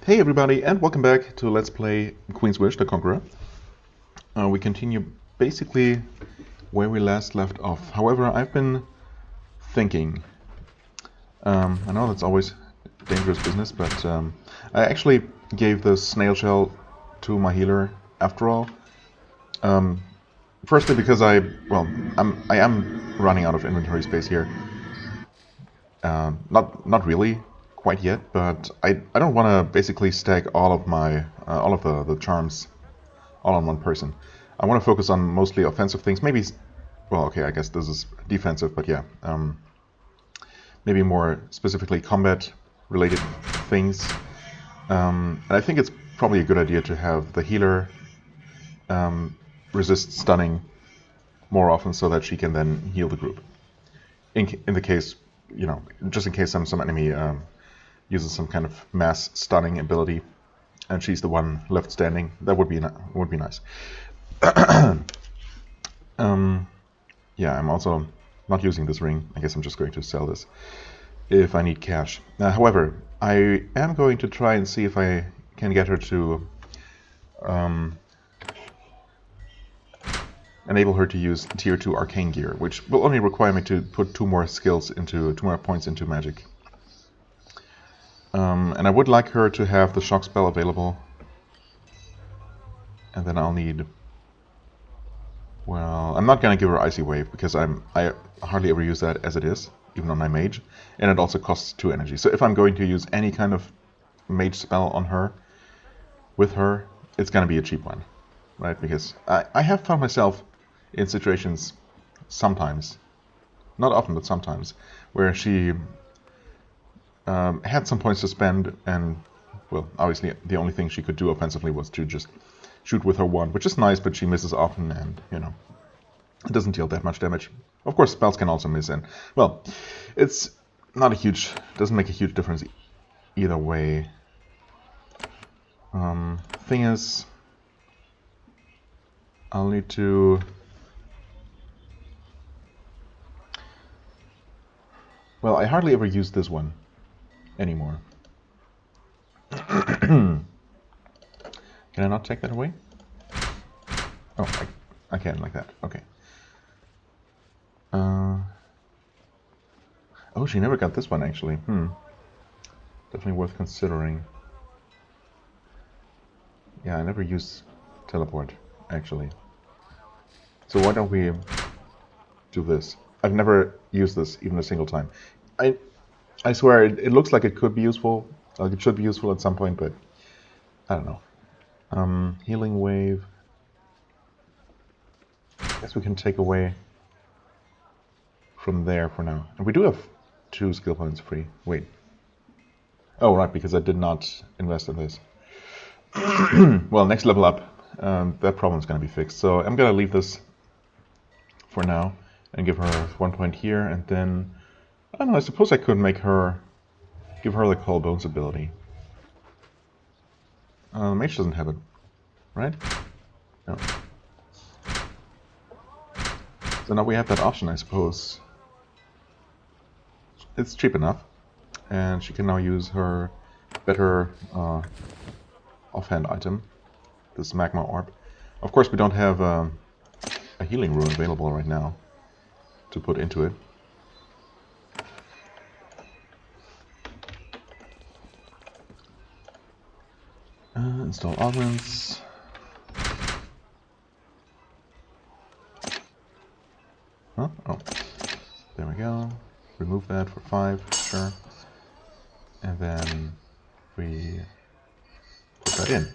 Hey everybody, and welcome back to Let's Play Queen's Wish, the Conqueror. We continue basically where we last left off. However, I've been thinking. I know that's always dangerous business, but I actually gave the snail shell to my healer after all. Firstly, because I am running out of inventory space here. Not really quite yet, but I don't want to basically stack all of my all of the charms all on one person. I want to focus on mostly offensive things. Maybe, well, okay, I guess this is defensive, but yeah, maybe more specifically combat-related things. And I think it's probably a good idea to have the healer resist stunning more often, so that she can then heal the group. In the case, you know, just in case some enemy uses some kind of mass stunning ability, and she's the one left standing. That would be nice. Yeah, I'm also not using this ring. I guess I'm just going to sell this if I need cash. However, I am going to try and see if I can get her to enable her to use tier 2 arcane gear, which will only require me to put two more points into magic. And I would like her to have the shock spell available. And then I'll need... Well, I'm not going to give her Icy Wave, because I hardly ever use that as it is, even on my mage. And it also costs 2 energy. So if I'm going to use any kind of mage spell on her, with her, it's going to be a cheap one. Right? Because I have found myself in situations sometimes, not often, but sometimes, where she had some points to spend, and, well, obviously the only thing she could do offensively was to just shoot with her wand, which is nice, but she misses often, and, you know, it doesn't deal that much damage. Of course, spells can also miss, and, well, it's not a huge, doesn't make a huge difference either way. Thing is, I'll need to... Well, I hardly ever use this one anymore. Can I not take that away? Oh, I can like that. Okay. Oh, she never got this one actually. Definitely worth considering. Yeah, I never use teleport actually. So why don't we do this? I've never used this even a single time. I swear it looks like it could be useful. Like it should be useful at some point, but I don't know. Healing wave. I guess we can take away from there for now. And we do have 2 skill points free. Wait. Oh, right, because I did not invest in this. Well, next level up, that problem's going to be fixed. So I'm going to leave this for now and give her 1 point here, and then I don't know, I suppose I could give her the Call Bones ability. Mage doesn't have it, right? No. So now we have that option, I suppose. It's cheap enough, and she can now use her better offhand item, this Magma Orb. Of course, we don't have a healing rune available right now to put into it. Install augments. Huh? Oh, there we go. Remove that for 5, sure. And then we put that in.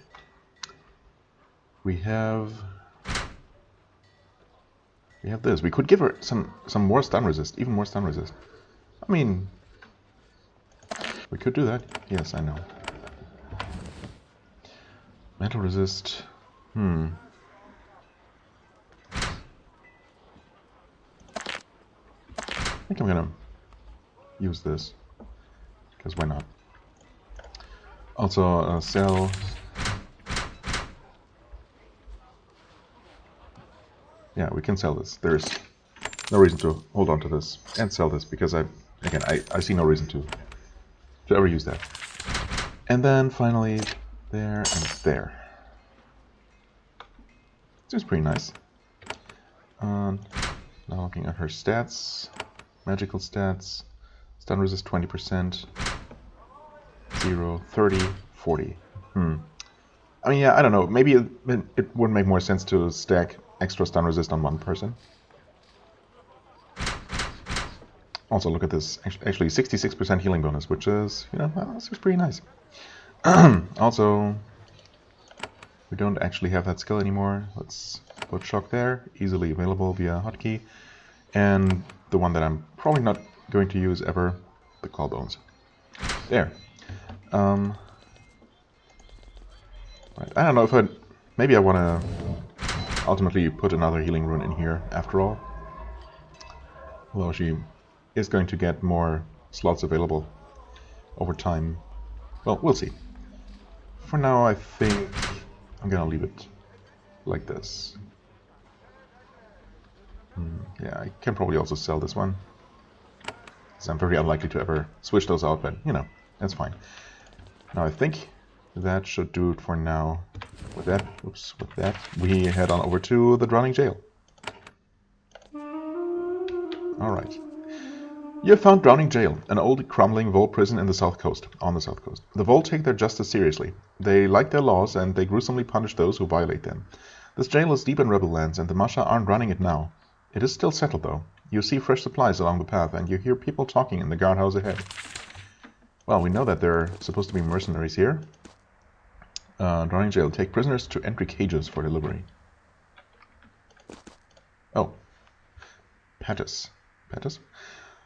We have this. We could give her some more stun resist, even more stun resist. I mean, we could do that. Yes, I know. Mental resist. I think I'm gonna use this, because why not? Also, sell. Yeah, we can sell this. There's no reason to hold on to this and sell this, because I see no reason to ever use that. And then finally there and there. Seems pretty nice. Now looking at her stats, magical stats, stun resist 20%, 0, 30, 40. I mean, yeah, I don't know. Maybe it would make more sense to stack extra stun resist on one person. Also, look at this. Actually, 66% healing bonus, which is, you know, well, this is pretty nice. Also, we don't actually have that skill anymore. Let's put shock there, easily available via hotkey. And the one that I'm probably not going to use ever, the claw bones. There. Right. I don't know if maybe I want to ultimately put another healing rune in here after all. Although she is going to get more slots available over time. Well, we'll see. For now, I think I'm gonna leave it like this. Yeah, I can probably also sell this one, because I'm very unlikely to ever switch those out, but, you know, that's fine. Now I think that should do it for now. With that, we head on over to the Drowning Jail. Alright. You have found Drowning Jail, an old, crumbling Vol prison on the south coast. The Vol take their justice seriously. They like their laws, and they gruesomely punish those who violate them. This jail is deep in rebel lands, and the Masha aren't running it now. It is still settled, though. You see fresh supplies along the path, and you hear people talking in the guardhouse ahead. Well, we know that there are supposed to be mercenaries here. Drowning Jail. Take prisoners to entry cages for delivery. Oh. Pattis.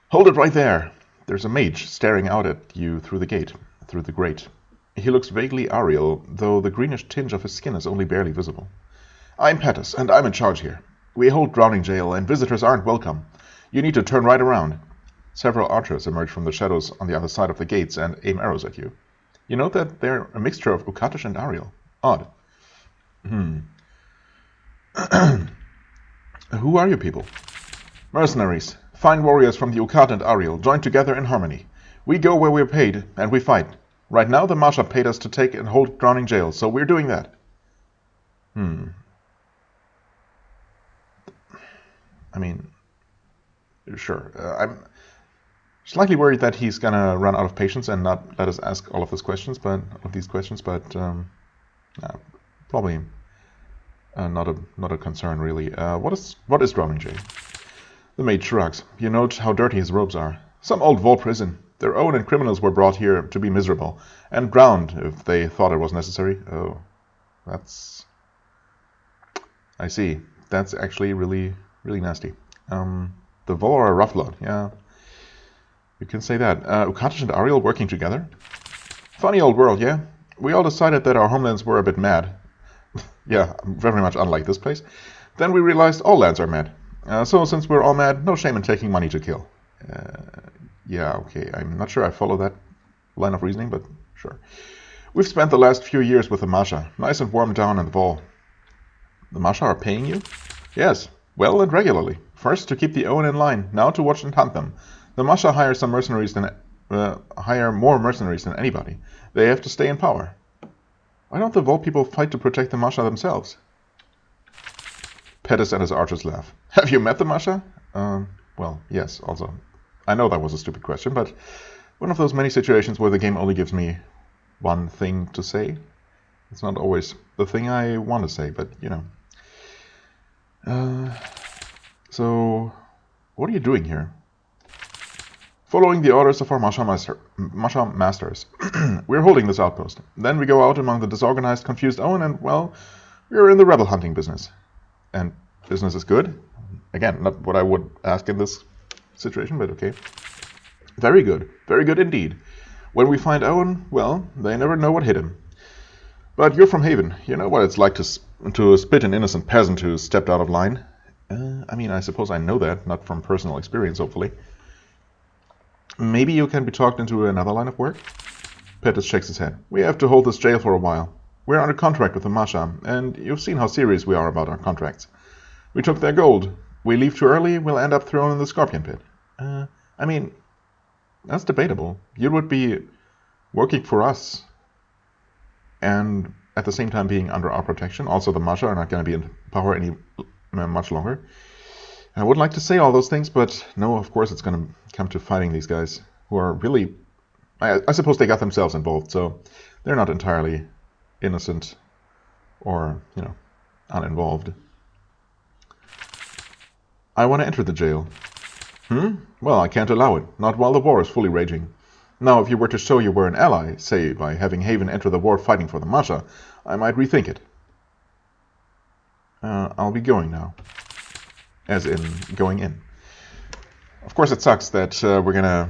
Hold it right there! There's a mage staring out at you through the grate. He looks vaguely Ariel, though the greenish tinge of his skin is only barely visible. I'm Pattis, and I'm in charge here. We hold Drowning Jail, and visitors aren't welcome. You need to turn right around. Several archers emerge from the shadows on the other side of the gates and aim arrows at you. You note that they're a mixture of Ukatish and Ariel. Odd. Who are you people? Mercenaries. Fine warriors from the Ukat and Ariel, joined together in harmony. We go where we're paid, and we fight. Right now the Masha paid us to take and hold Drowning Jail, so we're doing that. I mean, sure. I'm slightly worried that he's gonna run out of patience and not let us ask all of these questions, but probably not a concern really. What is Drowning Jail? The mage shrugs. You note how dirty his robes are. Some old Vol prison. Their own and criminals were brought here to be miserable, and drowned if they thought it was necessary. Oh, that's... I see. That's actually really, really nasty. The Vol are a rough lot, yeah. You can say that. Ukatish and Ariel working together? Funny old world, yeah? We all decided that our homelands were a bit mad. Yeah, very much unlike this place. Then we realized all lands are mad. So since we're all mad, no shame in taking money to kill. Yeah, okay, I'm not sure I follow that line of reasoning, but sure. We've spent the last few years with the Masha, nice and warm down in the Vol. The Masha are paying you? Yes, well and regularly. First to keep the Owen in line, now to watch and hunt them. The Masha hire more mercenaries than anybody. They have to stay in power. Why don't the Vol people fight to protect the Masha themselves? Pattis and his archers laugh. Have you met the Masha? Well, yes, also. I know that was a stupid question, but one of those many situations where the game only gives me one thing to say. It's not always the thing I want to say, but, you know. So, what are you doing here? Following the orders of our Masha masters. We're holding this outpost. Then we go out among the disorganized, confused Owen, and, well, we're in the rebel hunting business. And business is good? Again, not what I would ask in this situation, but okay. Very good indeed. When we find Owen, well, they never know what hit him. But you're from Haven. You know what it's like to spit an innocent peasant who stepped out of line. I mean, I suppose I know that, not from personal experience, hopefully. Maybe you can be talked into another line of work? Pattis shakes his head. We have to hold this jail for a while. We're under contract with the Masha, and you've seen how serious we are about our contracts. We took their gold. We leave too early, we'll end up thrown in the scorpion pit. I mean, that's debatable. You would be working for us and at the same time being under our protection. Also, the Masha are not going to be in power any much longer. I would like to say all those things, but no, of course it's going to come to fighting these guys who are really... I suppose they got themselves involved, so they're not entirely innocent or, you know, uninvolved. I want to enter the jail. Well, I can't allow it. Not while the war is fully raging. Now, if you were to show you were an ally, say by having Haven enter the war fighting for the Masha, I might rethink it. I'll be going now. As in, going in. Of course it sucks that we're gonna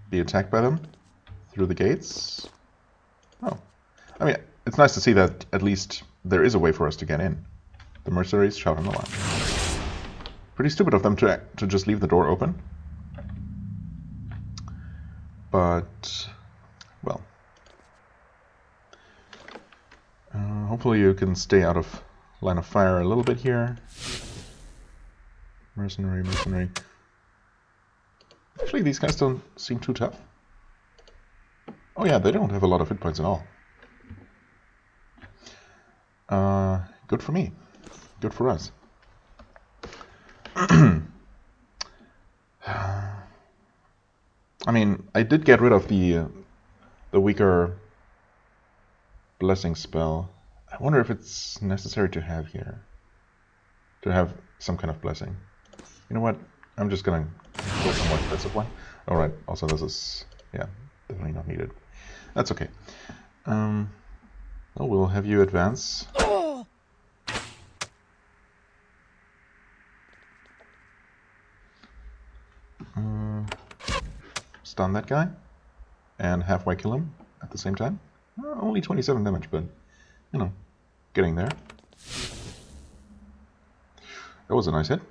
be attacked by them through the gates. Oh. I mean, it's nice to see that at least there is a way for us to get in. The mercenaries shout an alarm. Pretty stupid of them to just leave the door open. But, well. Hopefully you can stay out of line of fire a little bit here. Mercenary. Actually, these guys don't seem too tough. Oh yeah, they don't have a lot of hit points at all. Good for me. Good for us. I mean, I did get rid of the weaker blessing spell. I wonder if it's necessary to have here. To have some kind of blessing. You know what? I'm just gonna go for a more expensive one. Alright, also this is, yeah, definitely not needed. That's okay. Well, we'll have you advance. Stun that guy. And halfway kill him at the same time. Only 27 damage, but, you know, getting there. That was a nice hit.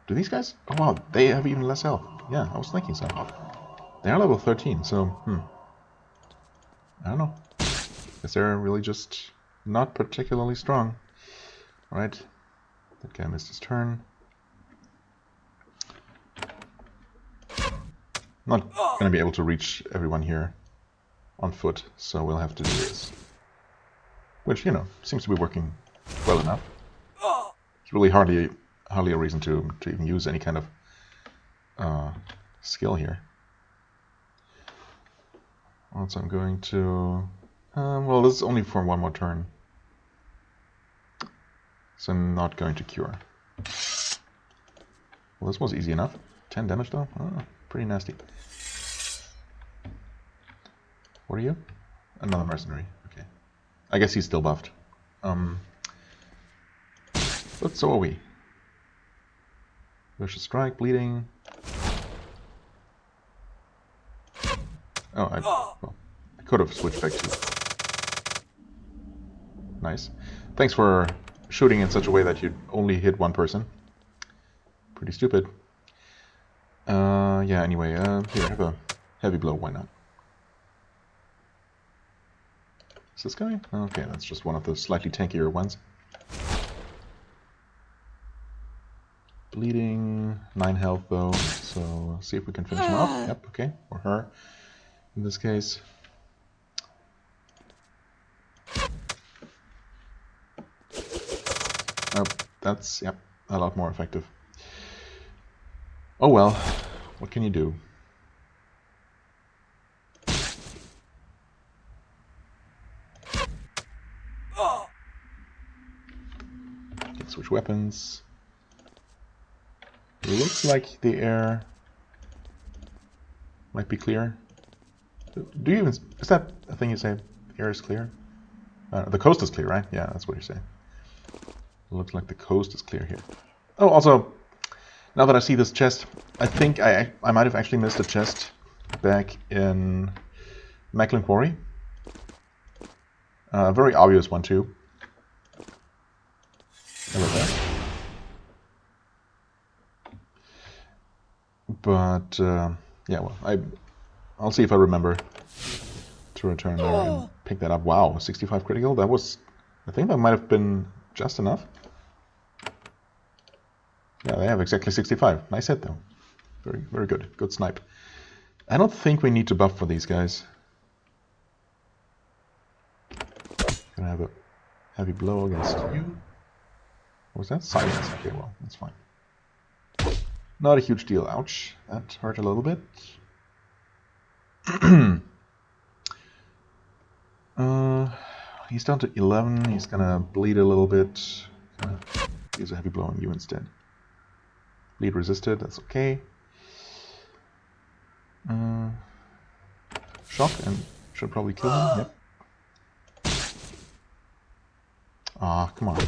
Do these guys? Oh wow, they have even less health. Yeah, I was thinking so. They are level 13, so, I don't know. Guess they're really just not particularly strong. Alright. That guy missed his turn. Not gonna be able to reach everyone here on foot, so we'll have to do this. Which, you know, seems to be working well enough. It's really hardly a reason to even use any kind of skill here. Also, I'm going to... well, this is only for one more turn. So I'm not going to cure. Well, this was easy enough. 10 damage though? Oh, pretty nasty. What are you? Another mercenary. Okay. I guess he's still buffed. But so are we. Vicious strike, bleeding. Oh, well, I could have switched back to... Nice. Thanks for shooting in such a way that you only hit one person. Pretty stupid. Yeah, anyway, here, have a heavy blow, why not? Is this guy? Okay, that's just one of the slightly tankier ones. Bleeding, 9 health though, so see if we can finish him off. Yep, okay, or her in this case. Oh, that's, yep, a lot more effective. Oh well, what can you do? Okay, switch weapons. Looks like the air might be clear. Do you even... Is that a thing you say? The air is clear? The coast is clear, right? Yeah, that's what you're saying. Looks like the coast is clear here. Oh, also, now that I see this chest, I think I might have actually missed a chest back in Macklin Quarry. A very obvious one, too. Hello there. But, yeah, well, I'll see if I remember to return there and pick that up. Wow, 65 critical? That was... I think that might have been just enough. Yeah, they have exactly 65. Nice hit, though. Very, very good. Good snipe. I don't think we need to buff for these guys. Gonna have a heavy blow against you. What was that? Silence. Okay, well, that's fine. Not a huge deal. Ouch. That hurt a little bit. He's down to 11. He's gonna bleed a little bit. Gonna use a heavy blow on you instead. Bleed resisted. That's okay. Shock and should probably kill him. Yep. Ah, come on.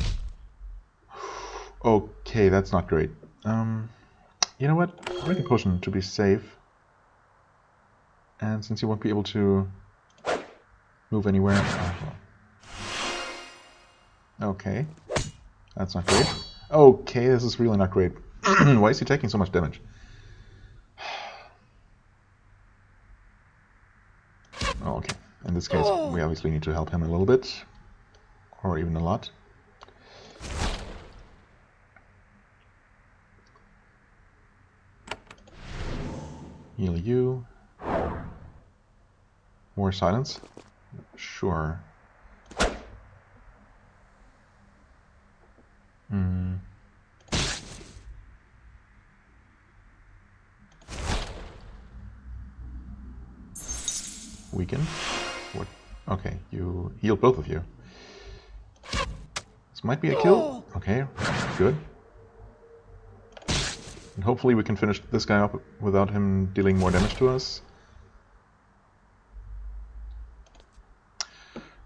Okay, that's not great. You know what? Drink a potion to be safe. And since you won't be able to move anywhere... Okay. That's not great. Okay, this is really not great. Why is he taking so much damage? Oh, okay. In this case, we obviously need to help him a little bit. Or even a lot. Heal you. More silence? Sure. Weaken. What? Okay, you healed both of you. This might be a kill. Okay, good. And hopefully we can finish this guy up without him dealing more damage to us.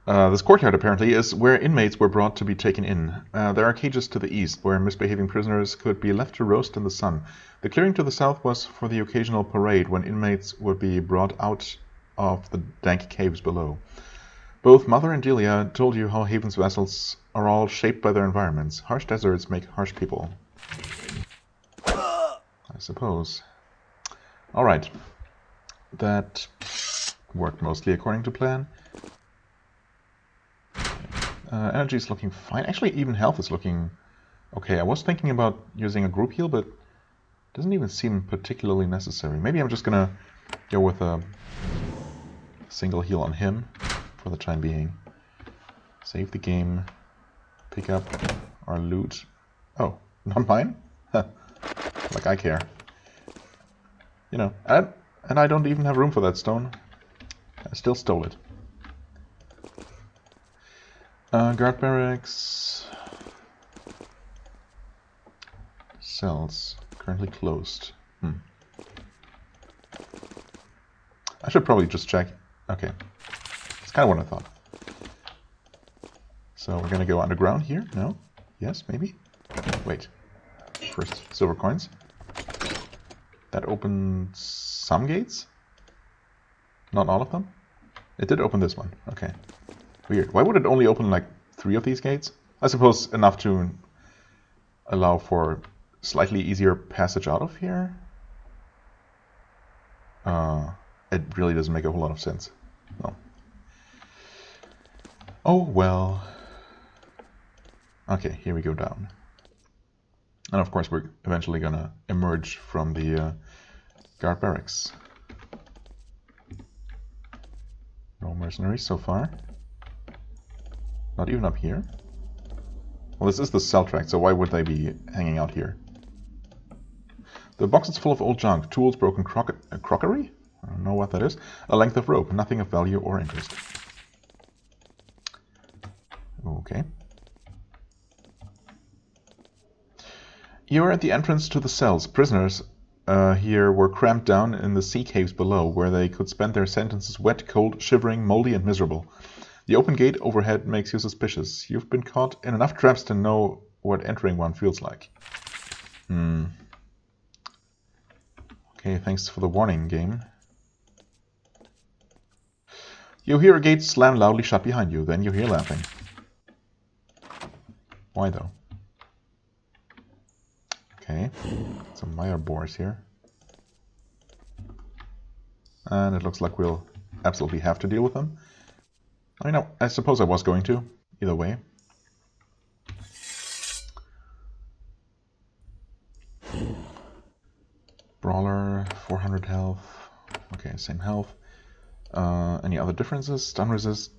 This courtyard apparently is where inmates were brought to be taken in. There are cages to the east where misbehaving prisoners could be left to roast in the sun. The clearing to the south was for the occasional parade when inmates would be brought out of the dank caves below. Both Mother and Delia told you how Haven's vessels are all shaped by their environments. Harsh deserts make harsh people. I suppose. Alright. That worked mostly according to plan. Energy is looking fine. Actually, even health is looking okay. I was thinking about using a group heal, but it doesn't even seem particularly necessary. Maybe I'm just gonna go with a single heal on him for the time being. Save the game. Pick up our loot. Oh, not mine? Huh. Like I care. You know, and I don't even have room for that stone. I still stole it. Guard barracks. Cells. Currently closed. I should probably just check. Okay. That's kind of what I thought. So we're gonna go underground here? No? Yes, maybe? Wait. First, silver coins. That opens some gates? Not all of them? It did open this one. Okay. Weird. Why would it only open like 3 of these gates? I suppose enough to allow for slightly easier passage out of here? It really doesn't make a whole lot of sense. No. Oh well. Okay, here we go down. And of course we're eventually gonna emerge from the guard barracks. No mercenaries so far. Not even up here. Well, this is the cell tract, so why would they be hanging out here? The box is full of old junk, tools, broken crockery? I don't know what that is. A length of rope, nothing of value or interest. Okay. You are at the entrance to the cells. Prisoners here were cramped down in the sea caves below, where they could spend their sentences wet, cold, shivering, moldy, and miserable. The open gate overhead makes you suspicious. You've been caught in enough traps to know what entering one feels like. Okay, thanks for the warning, game. You hear a gate slam loudly shut behind you, then you hear laughing. Why though? Okay, some Meyer boars here. And it looks like we'll absolutely have to deal with them. I mean, I suppose I was going to, either way. Brawler, 400 health. Okay, same health. Any other differences? Stun resist.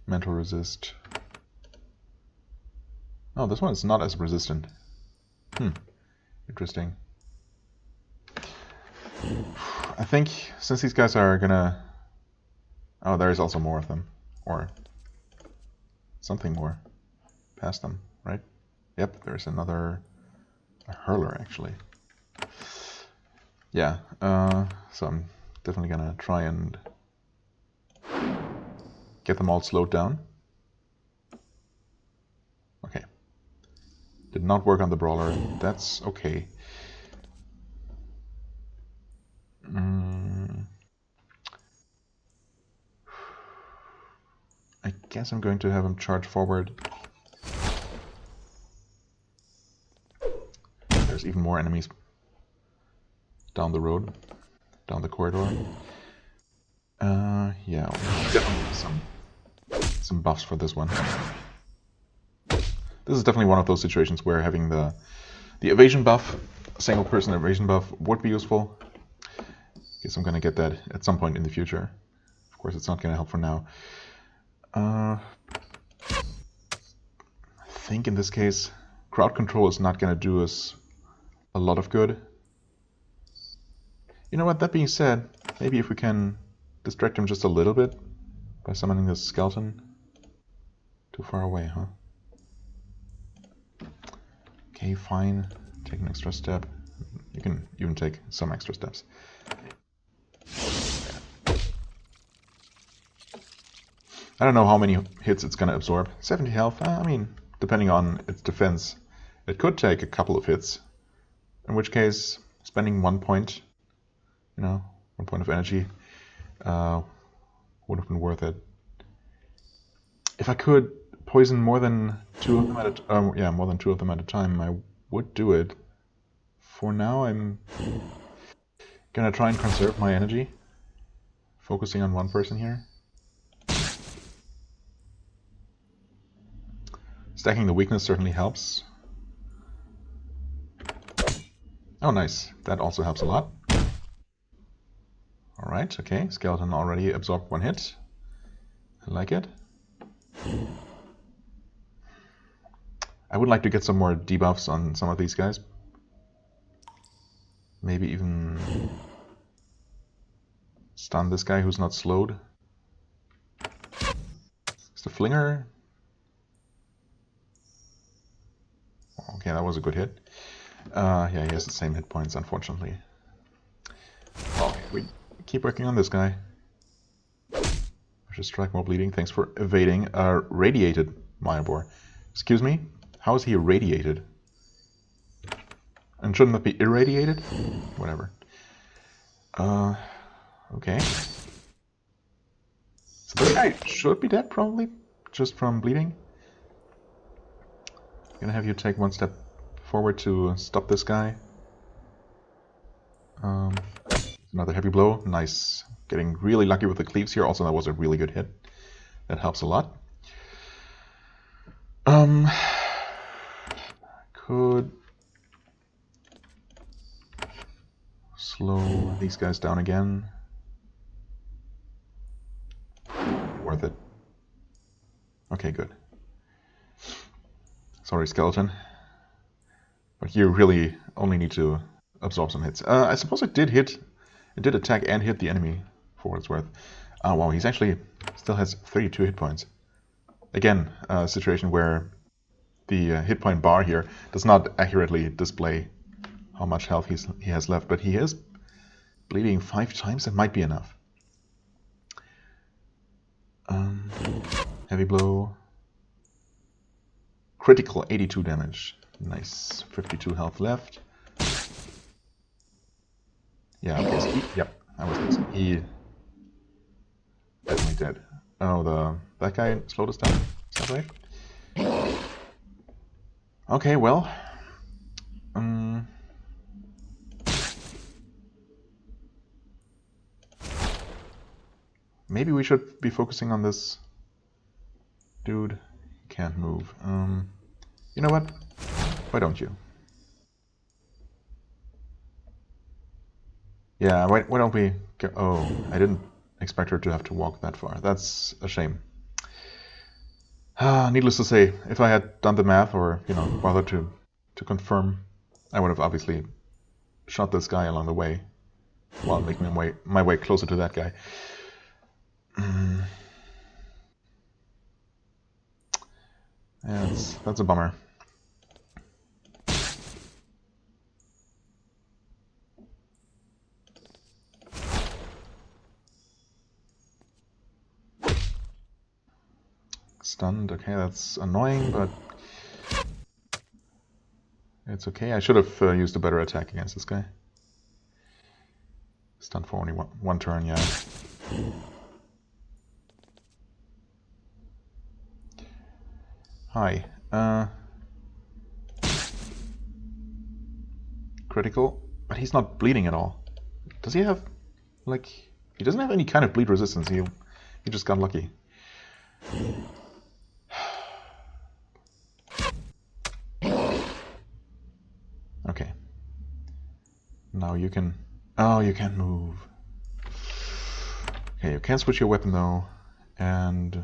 Mental resist. Oh, this one is not as resistant. Interesting. I think since these guys are gonna... Oh, there is also more of them. Or something more past them, right? Yep, there's another... a hurler, actually. Yeah, so I'm definitely gonna try and get them all slowed down. Okay. Did not work on the brawler. That's okay. I guess I'm going to have him charge forward. There's even more enemies down the road, down the corridor. Yeah, definitely some buffs for this one. This is definitely one of those situations where having the evasion buff, single person evasion buff, would be useful. Guess I'm gonna get that at some point in the future. Of course, it's not gonna help for now. I think in this case, crowd control is not gonna do us a lot of good. You know what, that being said, maybe if we can distract him just a little bit by summoning this skeleton. Too far away, huh? Okay, fine. Take an extra step. You can even take some extra steps. I don't know how many hits it's gonna absorb. 70 health, I mean, depending on its defense, it could take a couple of hits. In which case, spending 1 point, you know, 1 point of energy, would have been worth it. If I could poison more than 2 of them at a more than 2 of them at a time, I would do it. For now, I'm gonna try and conserve my energy, focusing on one person here. Stacking the weakness certainly helps. Oh, nice. That also helps a lot. Alright, okay. Skeleton already absorbed 1 hit. I like it. I would like to get some more debuffs on some of these guys. Maybe even stun this guy who's not slowed. Is the flinger? Okay, that was a good hit. Yeah, he has the same hit points, unfortunately. Okay, we keep working on this guy. Just strike more bleeding. Thanks for evading. Radiated Mayabor. Excuse me? How is he irradiated? And shouldn't that be irradiated? Whatever. Okay. So this guy should be dead, probably, just from bleeding. I'm gonna have you take 1 step forward to stop this guy. Another heavy blow. Nice. Getting really lucky with the cleaves here. Also, that was a really good hit. That helps a lot. Could slow these guys down again. Worth it. Okay, good. Sorry, skeleton. But you really only need to absorb some hits. I suppose it did hit. It did attack and hit the enemy, for what it's worth. Oh wow, he's actually still has 32 hit points. Again, a situation where the hit point bar here does not accurately display how much health he has left, but he is bleeding 5 times. That might be enough. Heavy blow. Critical 82 damage. Nice. 52 health left. Yeah, okay, so yep, that was this. He definitely dead. Oh, that guy slowed us down. Is that right? Okay, well. Maybe we should be focusing on this dude. He can't move. You know what? Why don't you? Yeah, why don't we go? Oh, I didn't expect her to have to walk that far. That's a shame. Needless to say, if I had done the math or, you know, bothered to confirm, I would have obviously shot this guy along the way while making my way closer to that guy. That's a bummer. Stunned, okay, that's annoying, but it's okay. I should have used a better attack against this guy. Stunned for only one turn, yeah. Hi. Critical, but he's not bleeding at all. Does he have, like, he doesn't have any kind of bleed resistance. He just got lucky. Okay. Now you can... Oh, you can't move. Okay, you can switch your weapon though, and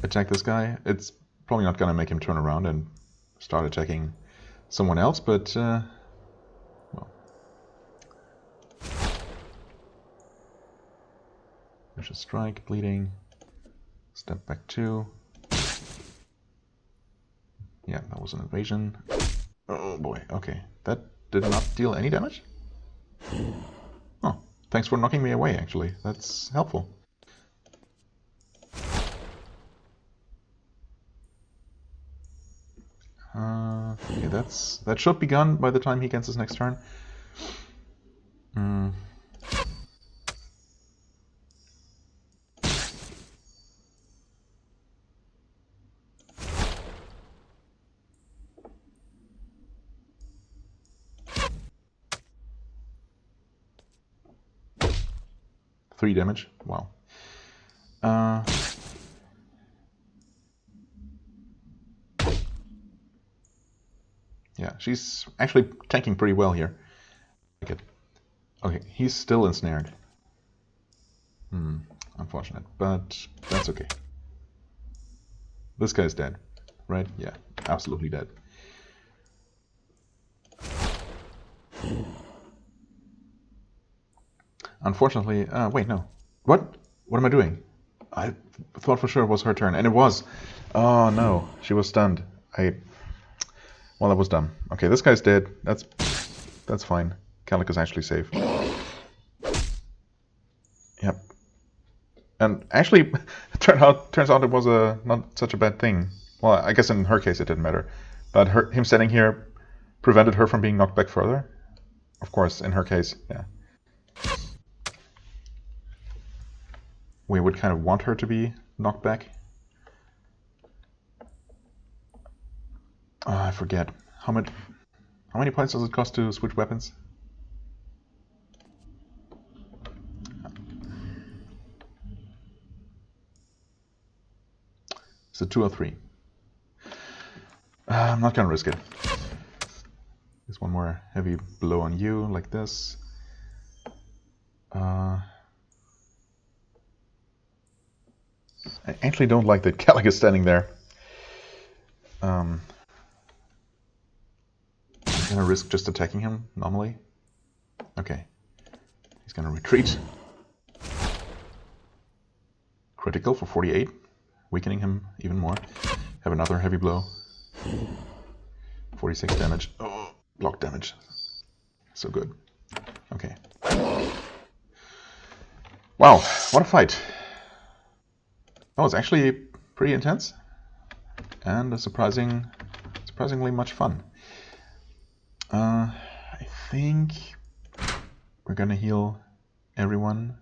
attack this guy. It's probably not gonna make him turn around and start attacking someone else, but, well. Vicious strike, bleeding. Step back 2. Yeah, that was an evasion. Oh boy, okay. That did not deal any damage? Oh, thanks for knocking me away, actually. That's helpful. Okay, that should be gone by the time he gets his next turn. 3 damage. Wow. Yeah, she's actually tanking pretty well here. Okay, he's still ensnared. Unfortunate, but that's okay. This guy's dead, right? Yeah, absolutely dead. Unfortunately, wait, no. What? What am I doing? I thought for sure it was her turn, and it was. Oh no, she was stunned. Well, that was dumb. Okay, this guy's dead. That's fine. Calic is actually safe. Yep. And actually, turns out it was not such a bad thing. Well, I guess in her case it didn't matter, but him standing here prevented her from being knocked back further. Of course, in her case, yeah. We would kind of want her to be knocked back. I forget. How many points does it cost to switch weapons? Is it 2 or 3? I'm not gonna risk it. There's one more heavy blow on you, like this. I actually don't like that Calic is standing there. I'm gonna risk just attacking him normally. Okay. He's gonna retreat. Critical for 48, weakening him even more. Have another heavy blow. 46 damage. Oh, block damage. So good. Okay. Wow, what a fight. That was actually pretty intense and surprisingly much fun. I think we're gonna heal everyone.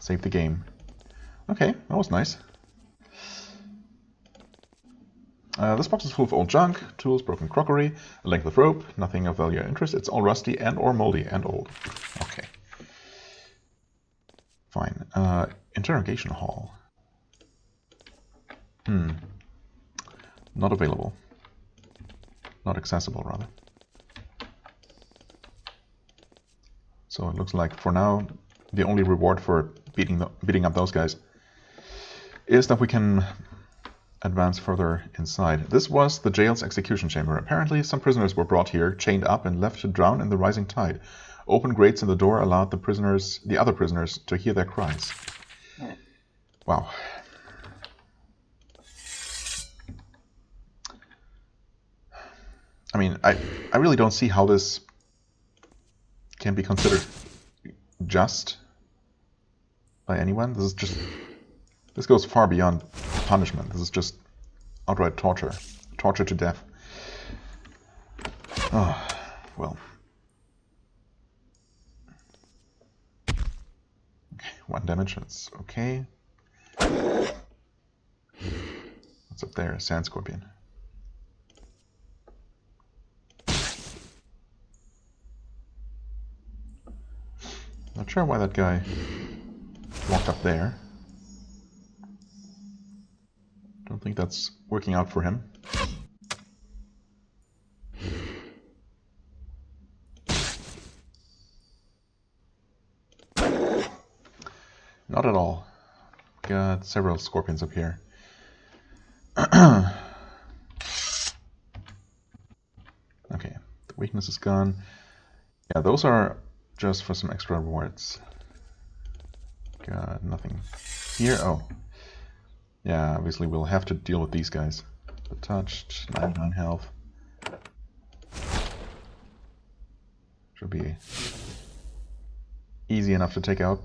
Save the game. Okay, that was nice. This box is full of old junk, tools, broken crockery, a length of rope, nothing of value or interest. It's all rusty and or moldy and old. Okay. Fine. Interrogation hall. Not available. Not accessible, rather. So it looks like for now the only reward for beating up those guys is that we can advance further inside. This was the jail's execution chamber. Apparently, some prisoners were brought here, chained up, and left to drown in the rising tide. Open grates in the door allowed the other prisoners, to hear their cries. Wow. I mean, I really don't see how this can be considered just by anyone. This goes far beyond punishment. This is just outright torture. Torture to death. Oh, well. Okay, 1 damage, that's okay. What's up there? Sand Scorpion. Not sure why that guy walked up there. Don't think that's working out for him. Not at all. Got several scorpions up here. Okay, the weakness is gone. Yeah, those are just for some extra rewards. Got nothing here. Oh. Yeah, obviously we'll have to deal with these guys. But touched, 99 health. Should be easy enough to take out.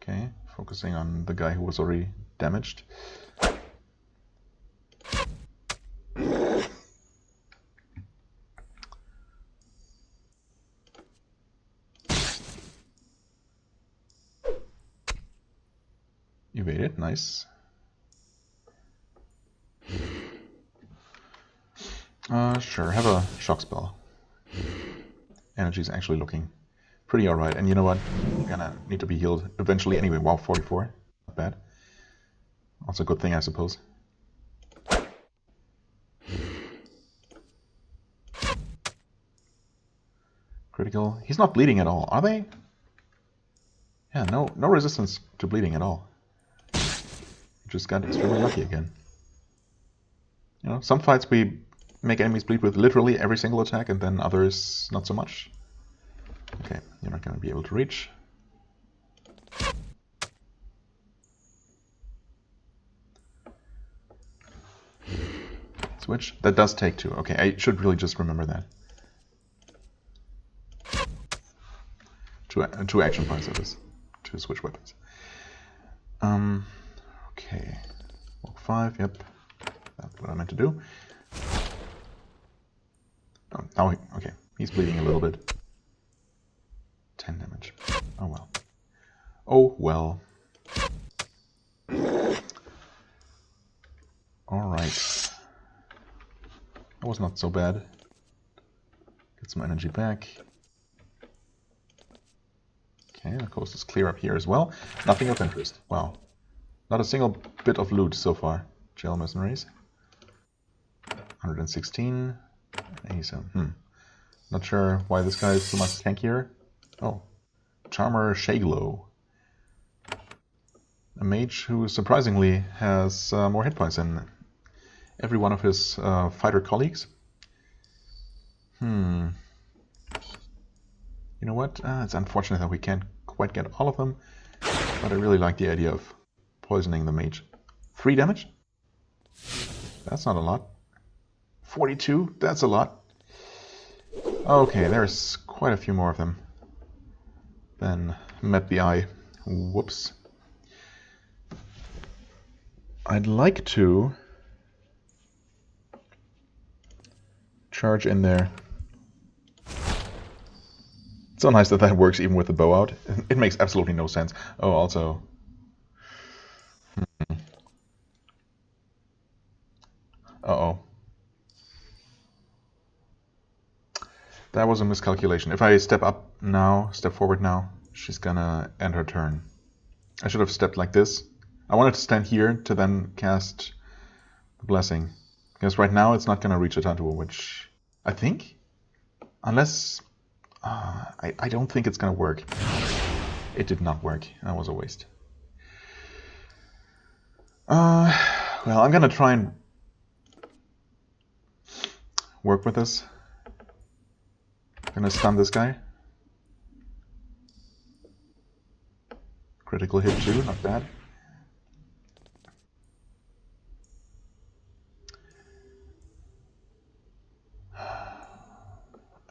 Okay, focusing on the guy who was already damaged. Evaded, nice. Sure, have a shock spell. Energy's actually looking pretty alright, and you know what? I'm gonna need to be healed eventually anyway. Wow, 44. Not bad. Also a good thing, I suppose. Critical. He's not bleeding at all, are they? Yeah, no resistance to bleeding at all. Just got extremely lucky again. You know, some fights we make enemies bleed with literally every single attack, and then others not so much. Okay, you're not going to be able to reach. Switch. That does take 2. Okay, I should really just remember that. 2 action points that is to switch weapons. Okay. Walk 5, yep. That's what I meant to do. Oh, okay. He's bleeding a little bit. 10 damage. Oh well. Oh well. Alright. That was not so bad. Get some energy back. Okay, the coast is clear up here as well. Nothing of interest. Wow. Not a single bit of loot so far. Jail mercenaries. 116. 87. Not sure why this guy is so much tankier. Oh. Charmer Shaglow. A mage who surprisingly has more hit points than every one of his fighter colleagues. You know what? It's unfortunate that we can't quite get all of them, but I really like the idea of poisoning the mage. 3 damage? That's not a lot. 42? That's a lot. Okay, there's quite a few more of them than met the eye. Whoops. I'd like to charge in there. It's so nice that that works even with the bow out. It makes absolutely no sense. Oh, also... Uh-oh. That was a miscalculation. If I step forward now, she's gonna end her turn. I should have stepped like this. I wanted to stand here to then cast the blessing. Because right now it's not gonna reach Atantuo, which I think, unless I don't think it's gonna work. It did not work. That was a waste. Well, I'm gonna try and work with this. I'm gonna stun this guy. Critical hit too, not bad.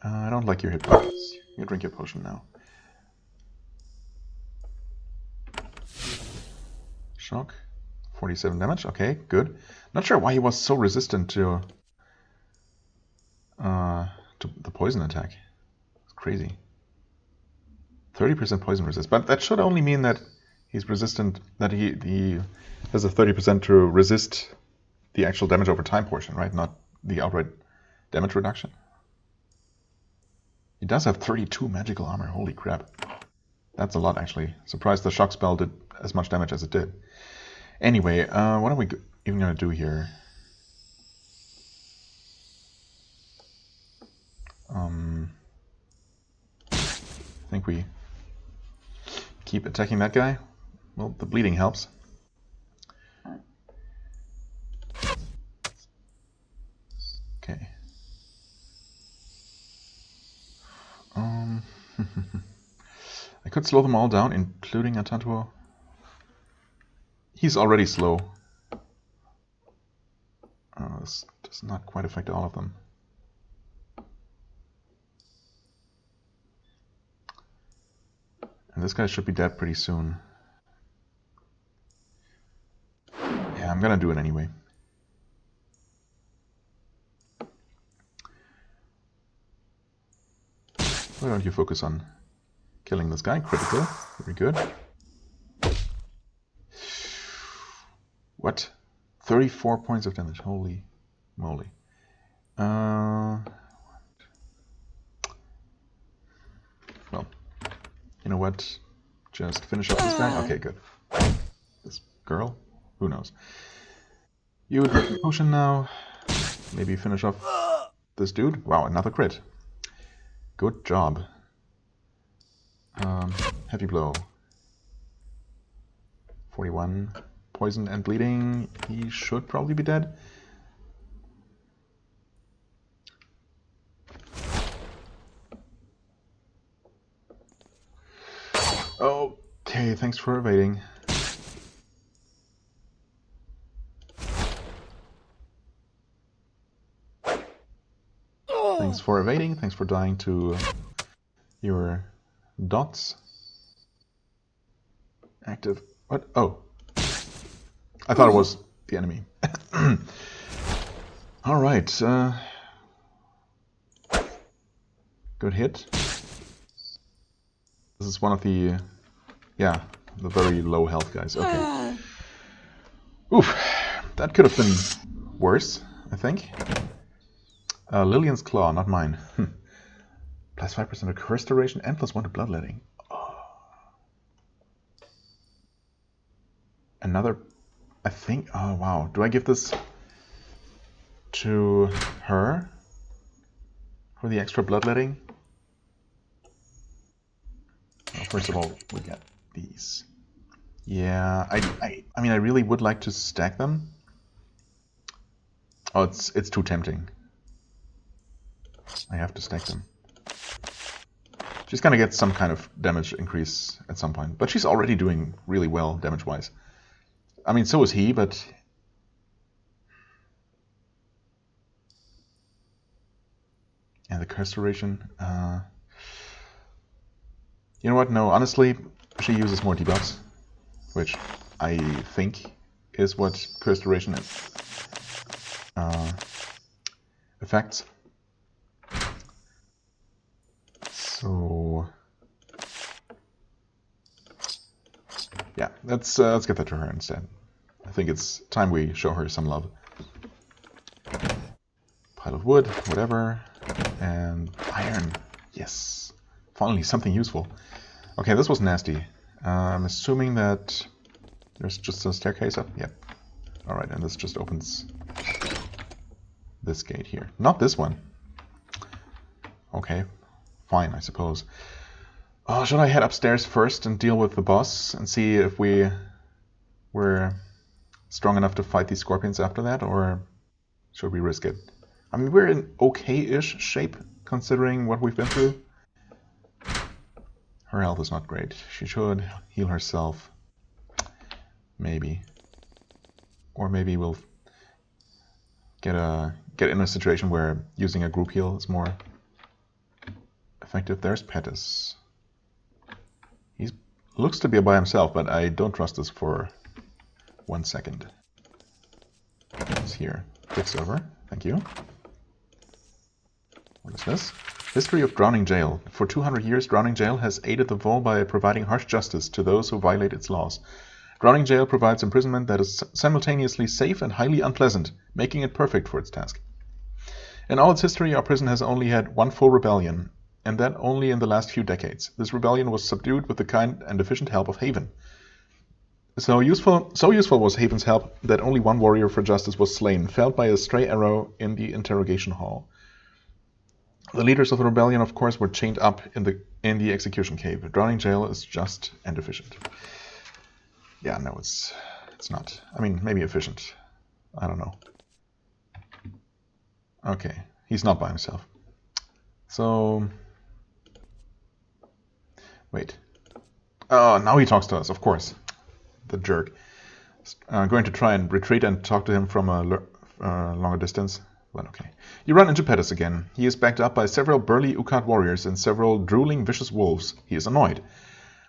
I don't like your hit potions. You drink your potion now. Shock. 47 damage. Okay, good. Not sure why he was so resistant to the poison attack. It's crazy. 30% poison resist, but that should only mean that he's resistant. That he has a 30% to resist the actual damage over time portion, right? Not the outright damage reduction. He does have 32 magical armor. Holy crap. That's a lot, actually. Surprised the shock spell did as much damage as it did. Anyway, what are we even going to do here? I think we keep attacking that guy. Well, the bleeding helps. Okay. I could slow them all down, including Atantuo. He's already slow. This does not quite affect all of them. And this guy should be dead pretty soon. Yeah, I'm gonna do it anyway. Why don't you focus on killing this guy? Critical. Very good. What? 34 points of damage. Holy moly. Well, you know what? Just finish off this guy. Okay, good. This girl? Who knows? You would drink a potion now. Maybe finish off this dude. Wow, another crit. Good job. Heavy blow. 41. Poison and bleeding. He should probably be dead. Okay, thanks for evading. Thanks for evading. Thanks for dying to your dots. Active. What? Oh. I thought it was the enemy. Alright. Good hit. This is one of the... yeah, the very low health guys. Okay. Oof. That could have been worse, I think. Lillian's Claw, not mine. Plus 5% of restoration and plus 1 to bloodletting. Oh. Another... I think... oh, wow. Do I give this to her for the extra bloodletting? Well, first of all, we get these. Yeah, I mean, I really would like to stack them. Oh, it's too tempting. I have to stack them. She's gonna get some kind of damage increase at some point, but she's already doing really well damage-wise. I mean, so is he, but... and the curse duration. You know what? No, honestly, she uses more debuffs, which I think is what curse duration affects. So yeah, let's get that to her instead. I think it's time we show her some love. Pile of wood, whatever, and iron. Yes, finally something useful. Okay, this was nasty. I'm assuming that there's just a staircase up. Yep. All right, and this just opens this gate here. Not this one. Okay, fine, I suppose. Oh, should I head upstairs first and deal with the boss and see if we're strong enough to fight these scorpions after that, or should we risk it? I mean, we're in okay-ish shape considering what we've been through. Her health is not great. She should heal herself. Maybe. Or maybe we'll get in a situation where using a group heal is more effective. There's Pettis. He looks to be by himself, but I don't trust this for 1 second. It's here. Quicksilver. Thank you. What is this? History of Drowning Gaol. For 200 years, Drowning Gaol has aided the Vault by providing harsh justice to those who violate its laws. Drowning Gaol provides imprisonment that is simultaneously safe and highly unpleasant, making it perfect for its task. In all its history, our prison has only had one full rebellion, and that only in the last few decades. This rebellion was subdued with the kind and efficient help of Haven. So useful was Haven's help that only one warrior for justice was slain, felled by a stray arrow in the interrogation hall. The leaders of the rebellion, of course, were chained up in the execution cave. Drowning Gaol is just and efficient. Yeah, no, it's not. I mean, maybe efficient. I don't know. Okay, he's not by himself. So, wait. Oh, now he talks to us, of course. The jerk. I'm going to try and retreat and talk to him from a longer distance. But okay. You run into Pettis again. He is backed up by several burly Ukat warriors and several drooling vicious wolves. He is annoyed.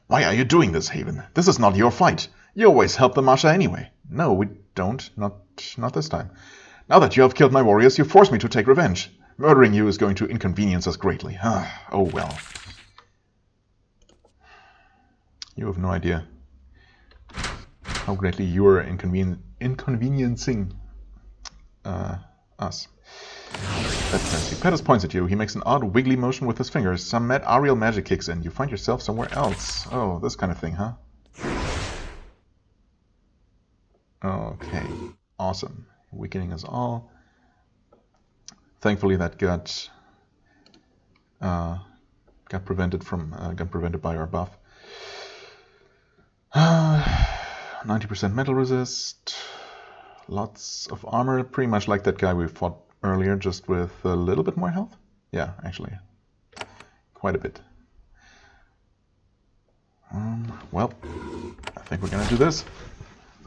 Why are you doing this, Haven? This is not your fight. You always help the Masha anyway. No, we don't. Not this time. Now that you have killed my warriors, you force me to take revenge. Murdering you is going to inconvenience us greatly. Oh well. You have no idea how greatly you are inconveniencing us. That's fancy. Pettis points at you. He makes an odd wiggly motion with his fingers. Some mad aerial magic kicks in. You find yourself somewhere else. Oh, this kind of thing, huh? Okay. Awesome. Weakening us all. Thankfully that got prevented by our buff. 90% metal resist. Lots of armor, pretty much like that guy we fought earlier, just with a little bit more health. Yeah, actually, quite a bit. Well, I think we're gonna do this.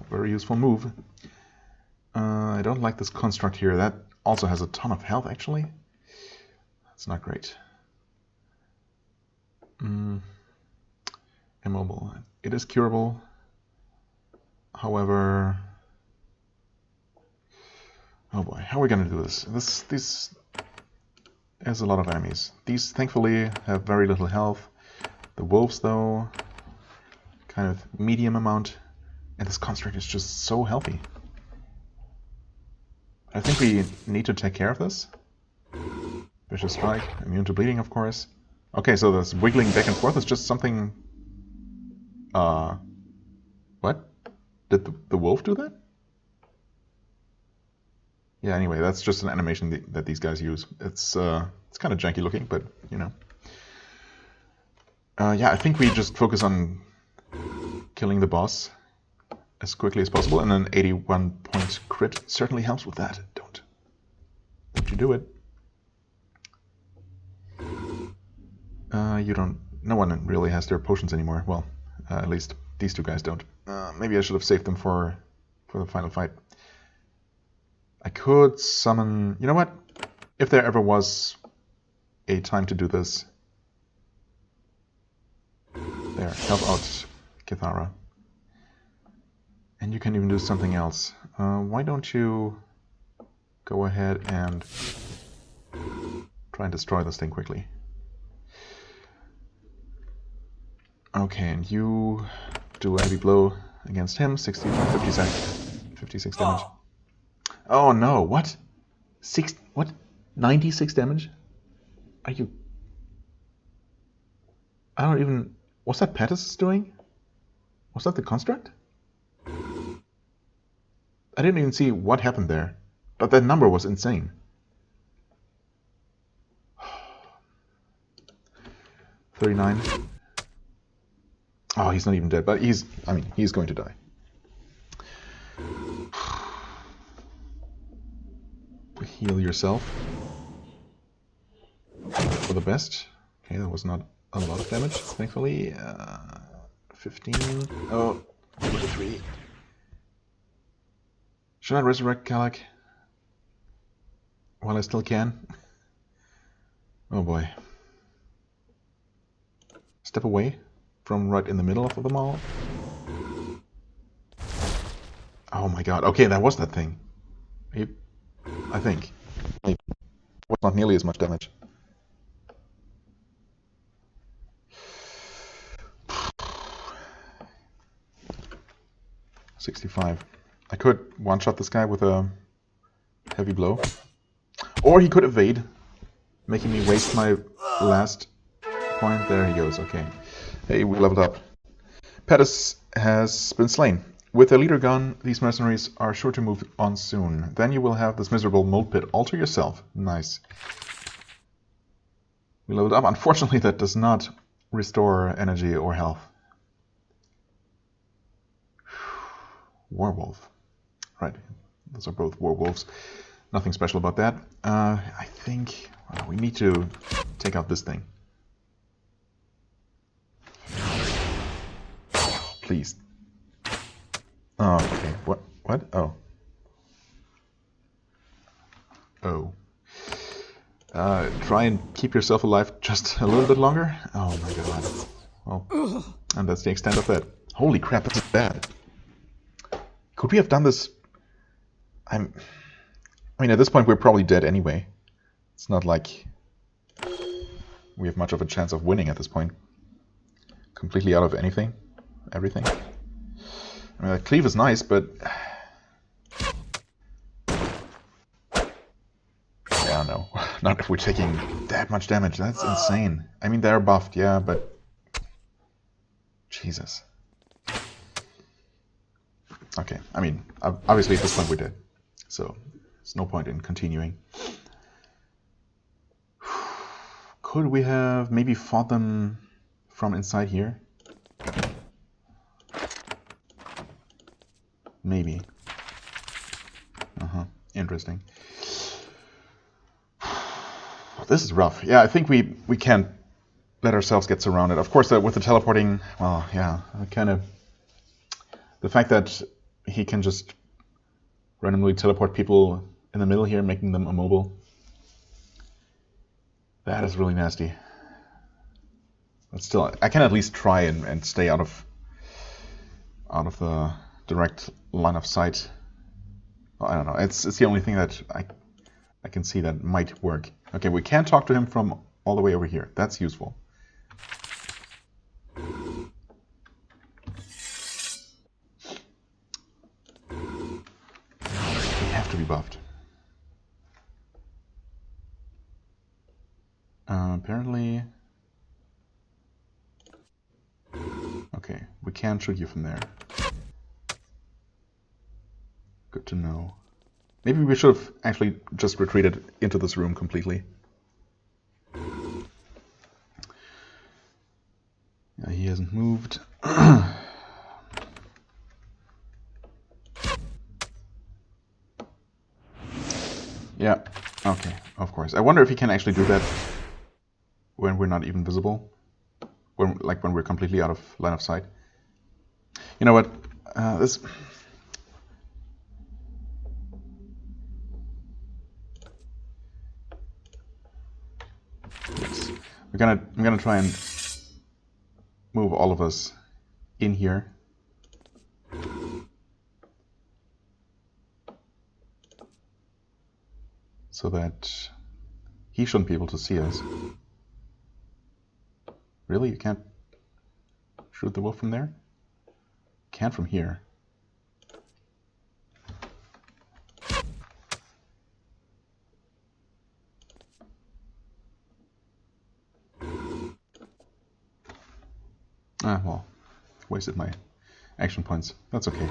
A very useful move. I don't like this construct here. That also has a ton of health, actually. That's not great. Immobile. It is curable. However, oh boy, how are we going to do this? There's a lot of enemies. These, thankfully, have very little health. The wolves, though, kind of medium amount. And this construct is just so healthy. I think we need to take care of this. Vicious Strike, immune to bleeding, of course. Okay, so this wiggling back and forth is just something... What? Did the wolf do that? Yeah, anyway, that's just an animation that these guys use. It's kind of janky looking, but, you know. Yeah, I think we just focus on killing the boss as quickly as possible, and an 81-point crit certainly helps with that. Don't you do it. No one really has their potions anymore. Well, at least these two guys don't. Maybe I should have saved them for the final fight. I could summon... You know what? If there ever was a time to do this... There, help out Kithara. And you can even do something else. Why don't you go ahead and try and destroy this thing quickly. Okay, and you do a heavy blow against him, 56 damage. Oh no, what? 96 damage? Are you... I don't even... What's that Pettis doing? Was that the construct? I didn't even see what happened there, but that number was insane. $39. Oh, he's not even dead, but he's going to die. Heal yourself. For the best. Okay, that was not a lot of damage, thankfully. 15. Oh, 3. Should I resurrect Kalak? While I still can? Oh boy. Step away from right in the middle of them all. Oh my god. Okay, that was that thing. I think. It was not nearly as much damage. $65. I could one-shot this guy with a heavy blow. Or he could evade, making me waste my last point. There he goes, okay. Hey, we leveled up. Pettis has been slain. With a leader gone, these mercenaries are sure to move on soon. Then you will have this miserable mold pit all to yourself. Nice. We leveled up. Unfortunately, that does not restore energy or health. Werewolf. Right, those are both werewolves. Nothing special about that. I think we need to take out this thing. Please. Oh, okay. What? Oh. Oh. Try and keep yourself alive just a little bit longer. Oh my god. Well, and that's the extent of that. Holy crap, this is bad. Could we have done this? I mean, at this point we're probably dead anyway. It's not like we have much of a chance of winning at this point. Completely out of everything. I mean, that cleave is nice, but yeah, no, not if we're taking that much damage. That's insane. I mean, they're buffed, yeah, but Jesus. Okay, I mean, obviously at this point we're dead, so there's no point in continuing. Could we have maybe fought them from inside here? Maybe. Interesting. This is rough. Yeah, I think we can't let ourselves get surrounded. Of course, with the teleporting, well, yeah, kind of... The fact that he can just randomly teleport people in the middle here, making them immobile. That is really nasty. But still, I can at least try and stay out of the direct line of sight. Well, I don't know. It's the only thing that I can see that might work. Okay, we can talk to him from all the way over here. That's useful. To be buffed. Apparently... Okay, we can shoot you from there. Good to know. Maybe we should have actually just retreated into this room completely. Yeah, he hasn't moved. Yeah, okay, of course. I wonder if he can actually do that when we're not even visible. When we're completely out of line of sight. You know what? This... Yes. I'm gonna try and move all of us in here. So that he shouldn't be able to see us. Really? You can't shoot the wolf from there? Can't from here. Ah, well, wasted my action points. That's okay.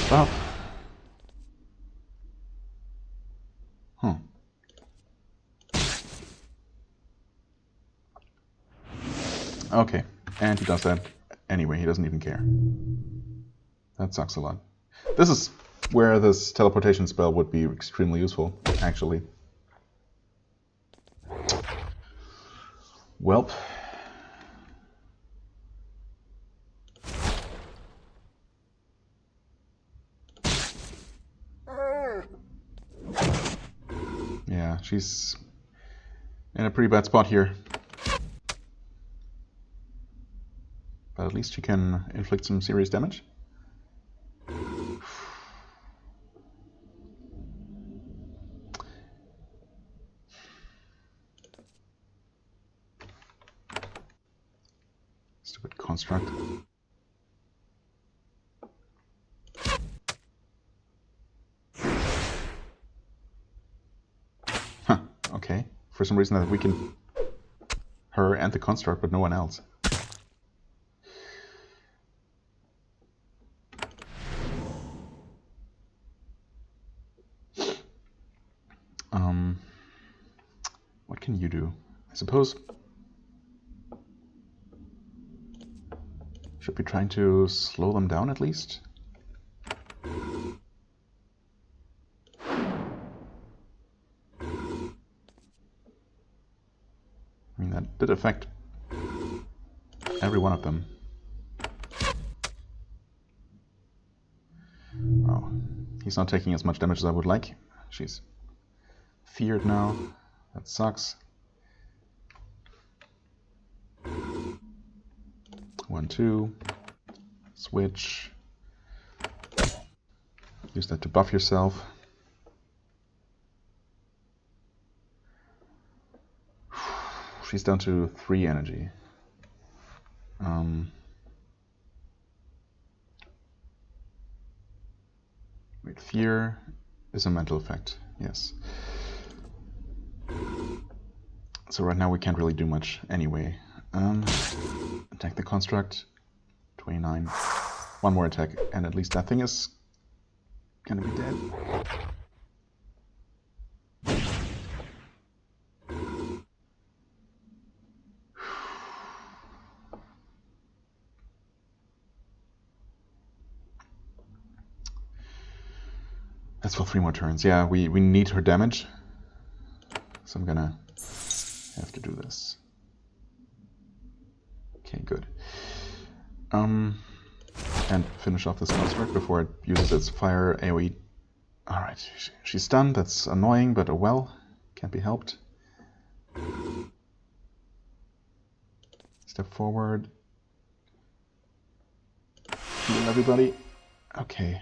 Stop. Okay, And he does that anyway, he doesn't even care. That sucks a lot. This is where this teleportation spell would be extremely useful, actually. Welp. Yeah, she's in a pretty bad spot here. But at least she can inflict some serious damage. Stupid construct. Huh, okay. For some reason that weakened her and the construct, but no one else. What can you do? I suppose should be trying to slow them down at least. I mean, that did affect every one of them. Oh, he's not taking as much damage as I would like. She's feared now. That sucks. 1, 2. Switch. Use that to buff yourself. She's down to 3 energy. Wait, fear is a mental effect. Yes. So right now we can't really do much anyway. Attack the construct. 29. One more attack, and at least that thing is gonna be dead. That's for 3 more turns. Yeah, we need her damage. So I'm gonna have to do this. Okay, good. And finish off this construct before it uses its fire AoE. Alright, she's stunned. That's annoying, but oh well. Can't be helped. Step forward. Heal everybody. Okay.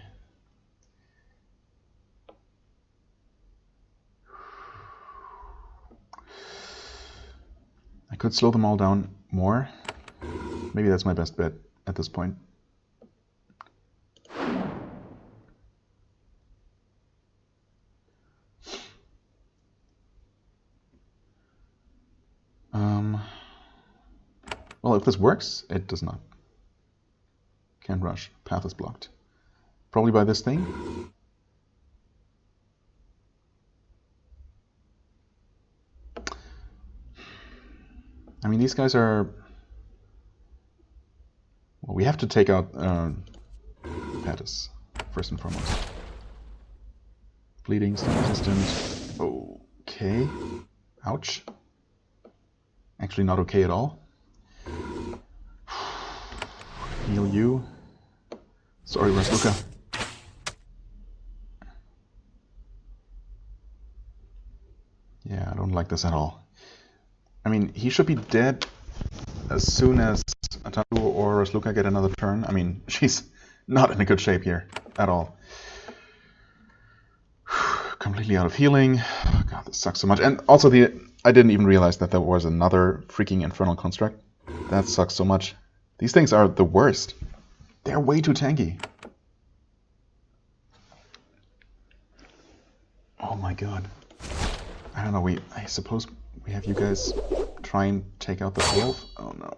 I could slow them all down more. Maybe that's my best bet at this point. Well, if this works, it does not. Can't rush. Path is blocked. Probably by this thing. I mean, these guys are... Well, we have to take out Pattis, first and foremost. Bleeding, stun resistant. Okay. Ouch. Actually not okay at all. Heal you. Sorry, Rasluka. Yeah, I don't like this at all. I mean, he should be dead as soon as Atantuo or Rasluka get another turn. I mean, she's not in a good shape here at all. Completely out of healing. Oh, God, this sucks so much. And also, I didn't even realize that there was another freaking infernal construct. That sucks so much. These things are the worst. They're way too tanky. Oh my God. I don't know, I suppose we have you guys try and take out the wolf? Oh no.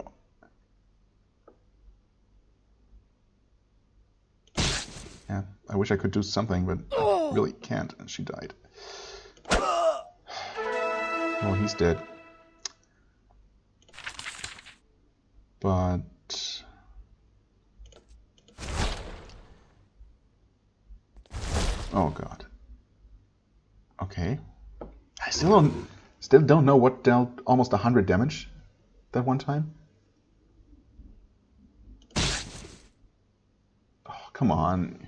Yeah, I wish I could do something, but I really can't, and she died. Oh, he's dead. But oh god. Okay. I still don't know what dealt almost 100 damage that one time. Oh, come on.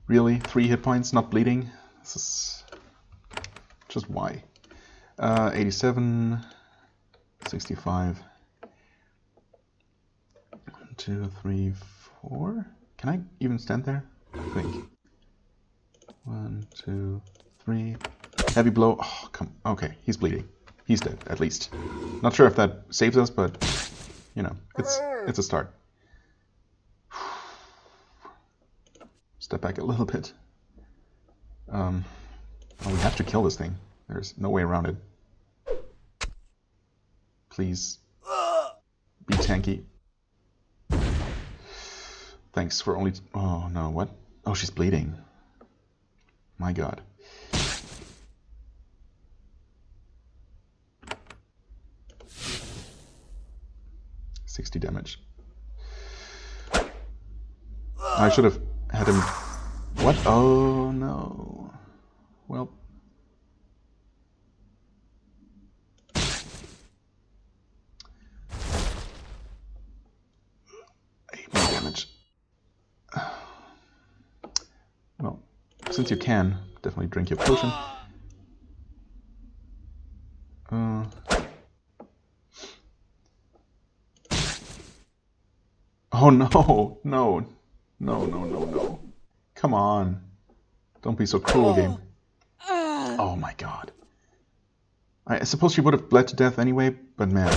Really? 3 hit points, not bleeding? This is just why? 87, 65. 1, 2, 3, 4. Can I even stand there? I think. 1, 2, 3. Heavy blow. Oh, come. Okay, he's bleeding. He's dead, at least. Not sure if that saves us, but you know, it's a start. Step back a little bit. Oh, we have to kill this thing. There's no way around it. Please be tanky. Thanks for only... Oh, no, what? Oh, she's bleeding. My god. $60 damage. I should have had him... What? Oh, no. Well... 8 more damage. Well, since you can, definitely drink your potion. Oh no, no, no, no, no, no. Come on. Don't be so cruel, game. Oh my god. I suppose she would have bled to death anyway, but man.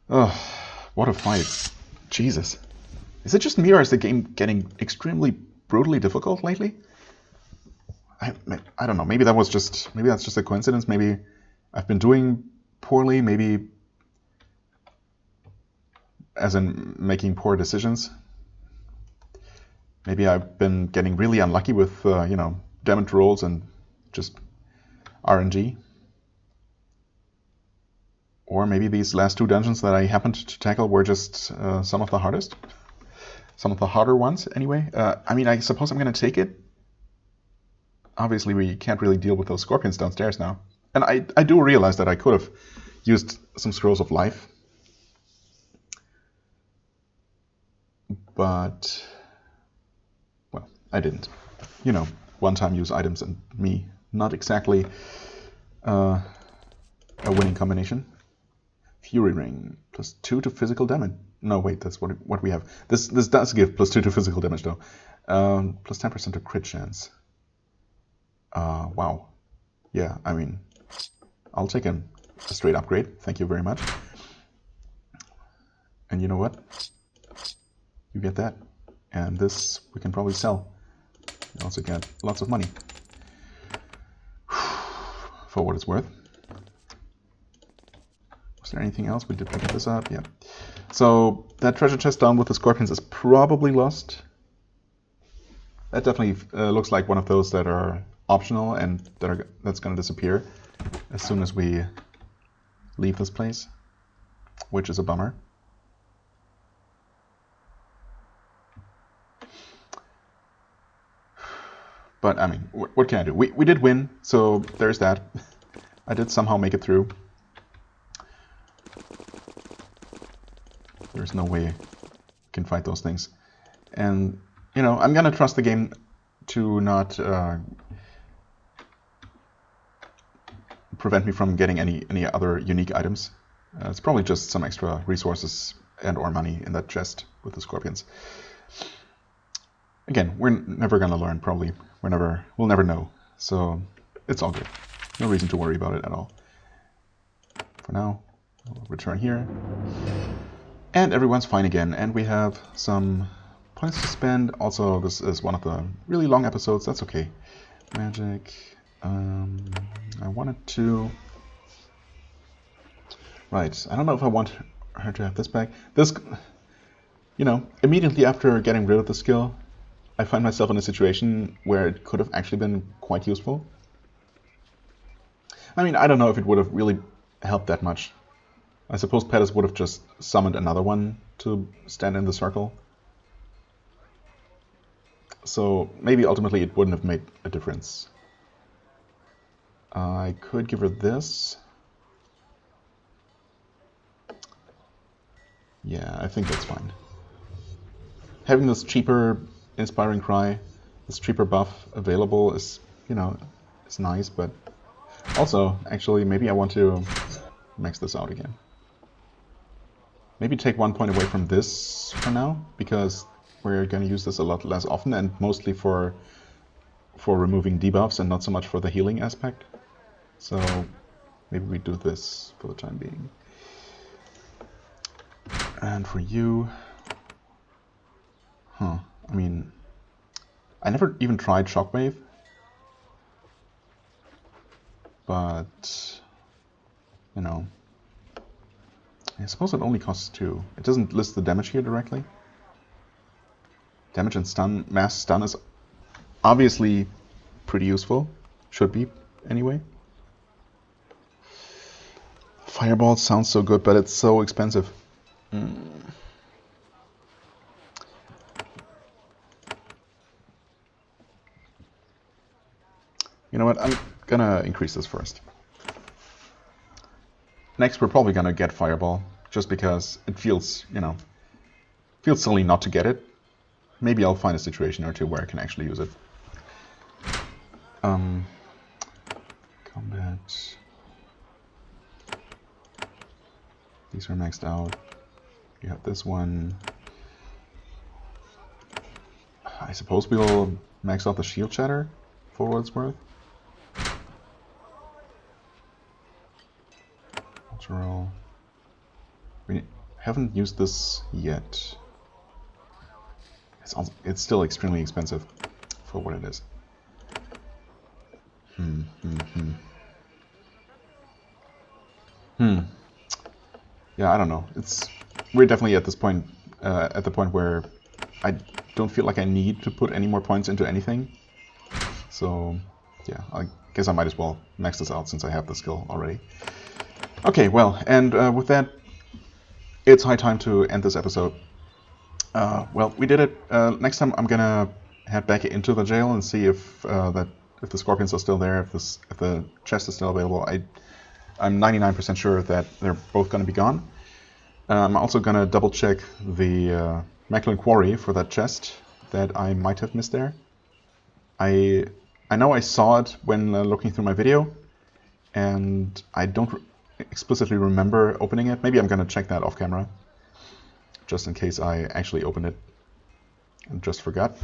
Ugh, what a fight. Jesus. Is it just me, or is the game getting extremely brutally difficult lately? I don't know. Maybe that's just a coincidence. Maybe I've been doing poorly. Maybe as in making poor decisions. Maybe I've been getting really unlucky with you know, damage rolls and just RNG. Or maybe these last 2 dungeons that I happened to tackle were just some of the hardest. Some of the harder ones, anyway. I mean, I suppose I'm going to take it. Obviously, we can't really deal with those scorpions downstairs now. And I do realize that I could have used some Scrolls of Life. But, well, I didn't. You know, one-time use items and me. Not exactly a winning combination. Fury Ring, +2 to physical damage. No, wait, that's what we have. This does give +2 to physical damage, though. +10% to crit chance. Wow. Yeah, I mean, I'll take a straight upgrade. Thank you very much. And you know what? You get that. And this we can probably sell. You also get lots of money. For what it's worth. Was there anything else? We did pick this up, yeah. So that treasure chest down with the scorpions is probably lost. That definitely looks like one of those that are optional and that's going to disappear as soon as we leave this place, which is a bummer. But I mean, what can I do? We did win, so there's that. I did somehow make it through. There's no way I can fight those things. And, you know, I'm gonna trust the game to not prevent me from getting any other unique items. It's probably just some extra resources and or money in that chest with the scorpions. Again, we're never gonna learn, probably. We'll never know. So it's all good. No reason to worry about it at all. For now, we'll return here. And everyone's fine again, and we have some points to spend. Also, this is one of the really long episodes. That's okay. Magic. I wanted to... Right, I don't know if I want her to have this back. This, you know, immediately after getting rid of the skill, I find myself in a situation where it could have actually been quite useful. I mean, I don't know if it would have really helped that much. I suppose Pettis would have just summoned another one to stand in the circle. So maybe ultimately it wouldn't have made a difference. I could give her this. Yeah, I think that's fine. Having this cheaper Inspiring Cry, this cheaper buff available is, you know, is nice, but also, actually, maybe I want to max this out again. Maybe take 1 point away from this for now, because we're going to use this a lot less often and mostly for removing debuffs and not so much for the healing aspect. So maybe we do this for the time being. And for you, I mean, I never even tried Shockwave, but, you know, I suppose it only costs 2. It doesn't list the damage here directly. Damage and stun, mass stun is obviously pretty useful. Should be, anyway. Fireball sounds so good, but it's so expensive. You know what, I'm gonna increase this first. Next we're probably gonna get Fireball, just because it feels, you know, feels silly not to get it. Maybe I'll find a situation or two where I can actually use it. Combat. These are maxed out. You have this one. I suppose we'll max out the shield shatter for what it's worth. Cultural. We haven't used this yet. It's still extremely expensive for what it is. Yeah, I don't know. We're definitely at this point, at the point where I don't feel like I need to put any more points into anything. So, yeah, I guess I might as well max this out since I have the skill already. Okay, well, and with that, it's high time to end this episode. Well, we did it. Next time I'm gonna head back into the jail and see if the scorpions are still there, if the chest is still available. I'm 99% sure that they're both gonna be gone. I'm also gonna double check the Macklin Quarry for that chest that I might have missed there. I know I saw it when looking through my video, and I don't explicitly remember opening it. Maybe I'm gonna check that off camera, just in case I actually opened it and just forgot.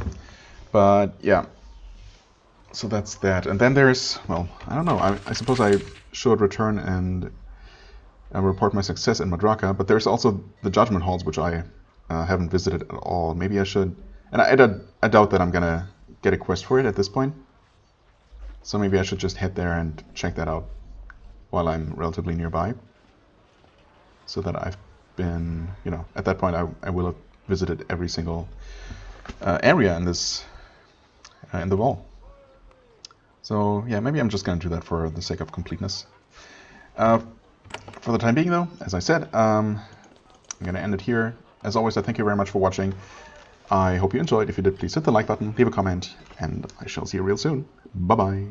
But yeah, so that's that. And then there's, well, I don't know, I suppose I should return and report my success in Madraka, but there's also the Judgment Halls, which I haven't visited at all. Maybe I should, and I doubt that I'm gonna get a quest for it at this point, so maybe I should just head there and check that out while I'm relatively nearby, so that I've been, you know, at that point I will have visited every single area in this in the wall. So yeah, maybe I'm just gonna do that for the sake of completeness. For the time being though, as I said, I'm gonna end it here. As always, I thank you very much for watching. I hope you enjoyed. If you did, please hit the like button, leave a comment, and I shall see you real soon. Bye bye.